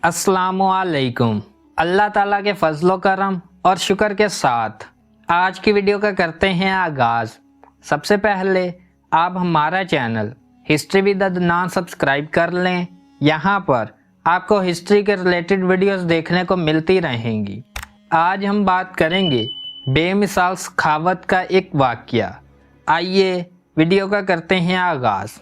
अस्सलामु अलैकुम। अल्लाह ताला के फजलो करम और शुक्र के साथ आज की वीडियो का करते हैं आगाज़। सबसे पहले आप हमारा channel history with Adnan subscribe कर लें। यहाँ पर आपको हिस्ट्री के रिलेटेड वीडियोस देखने को मिलती रहेंगी। आज हम बात करेंगे बेमिसाल सखावत का एक वाक़या। आइए वीडियो का करते हैं आगाज़।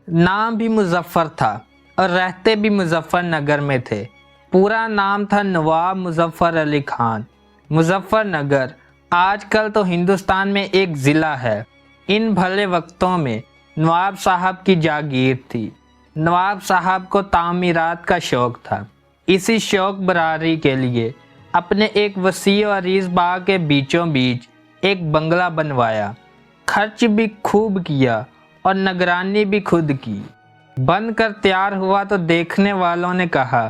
नाम भी मुजफ्फर था और रहते भी मुजफ्फरनगर में थे। पूरा नाम था नवाब मुजफ्फर अली खान। मुजफ्फरनगर आजकल तो हिंदुस्तान में एक ज़िला है। इन भले वक्तों में नवाब साहब की जागीर थी। नवाब साहब को तामीरात का शौक़ था। इसी शौक़ बरारी के लिए अपने एक वसी और अरीज़ बाग के बीचों बीच एक बंगला बनवाया। खर्च भी खूब किया और निगरानी भी खुद की। बनकर तैयार हुआ तो देखने वालों ने कहा,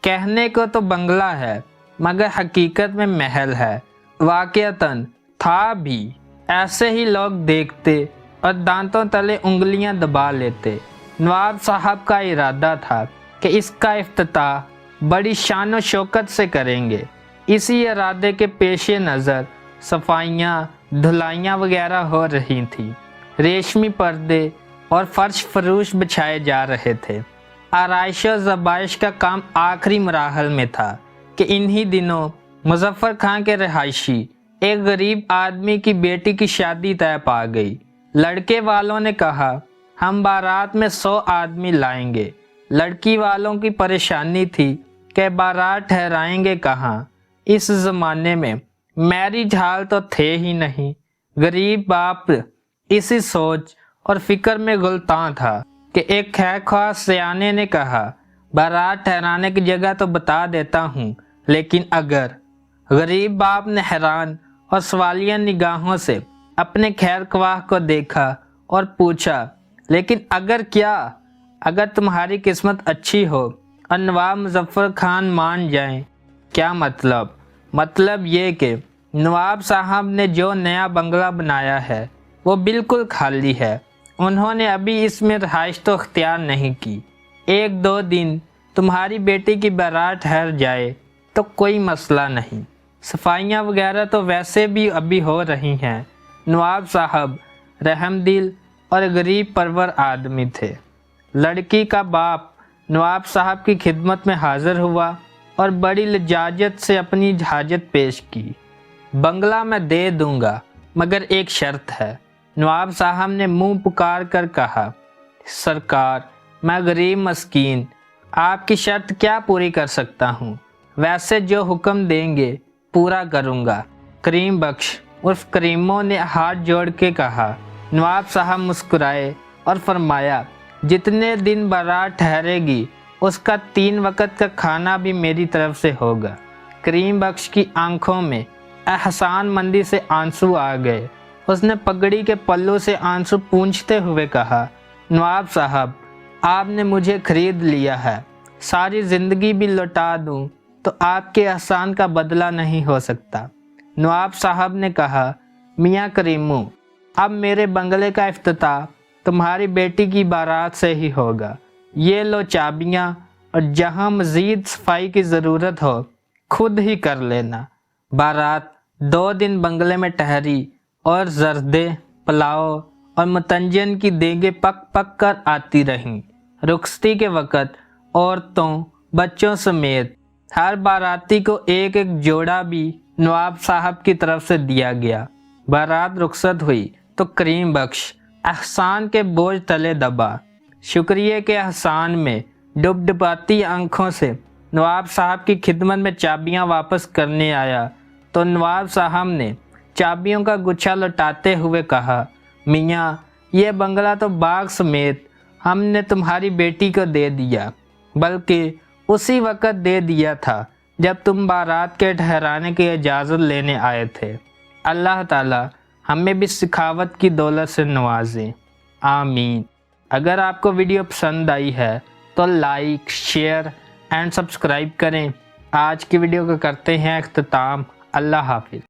कहने को तो बंगला है मगर हकीकत में महल है। वाक़यतन था भी। ऐसे ही लोग देखते और दांतों तले उंगलियां दबा लेते। नवाब साहब का इरादा था कि इसका इफ्तिताह बड़ी शान व शौकत से करेंगे। इसी इरादे के पेश नज़र सफाइयाँ धुलाइयाँ वगैरह हो रही थी। रेशमी पर्दे और फर्श फरूश बिछाए जा रहे थे। आराइश और ज़बाइश का काम आखिरी मराहल में था कि इन्हीं दिनों मुजफ्फर खां के रिहायशी एक गरीब आदमी की बेटी की शादी तय पा गई। लड़के वालों ने कहा, हम बारात में 100 आदमी लाएंगे। लड़की वालों की परेशानी थी कि बारात ठहराएंगे कहाँ। इस ज़माने में मैरिज हाल तो थे ही नहीं। गरीब बाप इसी सोच और फिक्र में गुलतां था कि एक खैरख्वाह सियाने ने कहा, बारात ठहराने की जगह तो बता देता हूँ, लेकिन अगर। गरीब बाप ने हैरान और सवालिया निगाहों से अपने खैरख्वाह को देखा और पूछा, लेकिन अगर क्या? अगर तुम्हारी किस्मत अच्छी हो और नवाब मुजफ्फर खान मान जाएं। क्या मतलब? मतलब ये कि नवाब साहब ने जो नया बंगला बनाया है वो बिल्कुल खाली है। उन्होंने अभी इसमें रहाइश तो अख्तियार नहीं की। 1-2 दिन तुम्हारी बेटी की बारात ठहर जाए तो कोई मसला नहीं। सफाइयाँ वगैरह तो वैसे भी अभी हो रही हैं। नवाब साहब रहमदिल और गरीब परवर आदमी थे। लड़की का बाप नवाब साहब की खिदमत में हाजिर हुआ और बड़ी लजाजत से अपनी हाजत पेश की। बंगला मैं दे दूंगा मगर एक शर्त है। नवाब साहब ने मुंह पुकार कर कहा, सरकार मैं गरीब मस्कीन आपकी शर्त क्या पूरी कर सकता हूँ। वैसे जो हुक्म देंगे पूरा करूँगा। करीम बख्श उर्फ करीमों ने हाथ जोड़ के कहा। नवाब साहब मुस्कुराए और फरमाया, जितने दिन बारात ठहरेगी उसका 3 वक्त का खाना भी मेरी तरफ से होगा। करीम बख्श की आंखों में एहसान मंदी से आंसू आ गए। उसने पगड़ी के पल्लू से आंसू पूंछते हुए कहा, नवाब साहब आपने मुझे खरीद लिया है। सारी ज़िंदगी भी लौटा दूं तो आपके एहसान का बदला नहीं हो सकता। नवाब साहब ने कहा, मियाँ करीमू अब मेरे बंगले का इफ्तिताह तुम्हारी बेटी की बारात से ही होगा। ये लो चाबियाँ और जहाँ मज़ीद सफाई की ज़रूरत हो खुद ही कर लेना। बारात 2 दिन बंगले में ठहरी और जर्दे पुलाव और मतंजन की देगे पक पक कर आती रहीं। रुखसती के वक़्त औरतों बच्चों समेत हर बाराती को एक एक जोड़ा भी नवाब साहब की तरफ से दिया गया। बारात रुखसत हुई तो करीम बख्श एहसान के बोझ तले दबा। शुक्रिया के एहसान में डुबडुबाती आंखों से नवाब साहब की खिदमत में चाबियां वापस करने आया तो नवाब साहब ने चाबियों का गुच्छा लौटाते हुए कहा, मियाँ ये बंगला तो बाग समेत हमने तुम्हारी बेटी को दे दिया, बल्कि उसी वक़्त दे दिया था जब तुम बारात के ठहराने की इजाज़त लेने आए थे। अल्लाह ताला हमें भी सखावत की दौलत से नवाजे, आमीन। अगर आपको वीडियो पसंद आई है तो लाइक शेयर एंड सब्सक्राइब करें। आज की वीडियो को करते हैं इख्तिताम। अल्लाह हाफिज़।